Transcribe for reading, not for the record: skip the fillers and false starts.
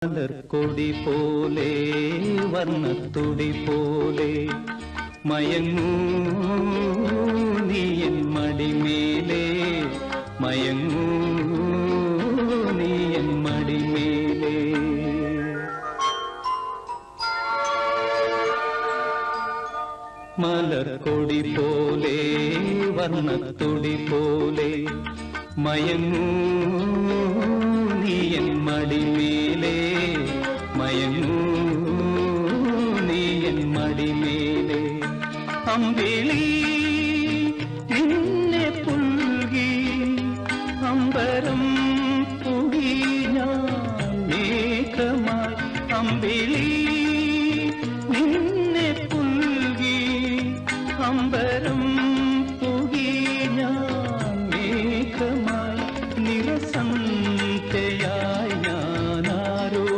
മലർക്കൊടി പോലെ വർണ്ണത്തുടി പോലെ മയങ്ങൂ നീ എൻ മടിമേലേ, മയങ്ങൂ നീ എൻ മടിമേലേ. മലർക്കൊടി പോലെ വർണ്ണത്തുടി പോലെ മയങ്ങൂ നീ എൻ മടിമേലേ, മയങ്ങൂ നീ എൻ മടിമേലേ. അമ്പിളി നിന്നെ പുൽകി അമ്പരം പുടി ഞാൻ മേഘമായി. അമ്പിളി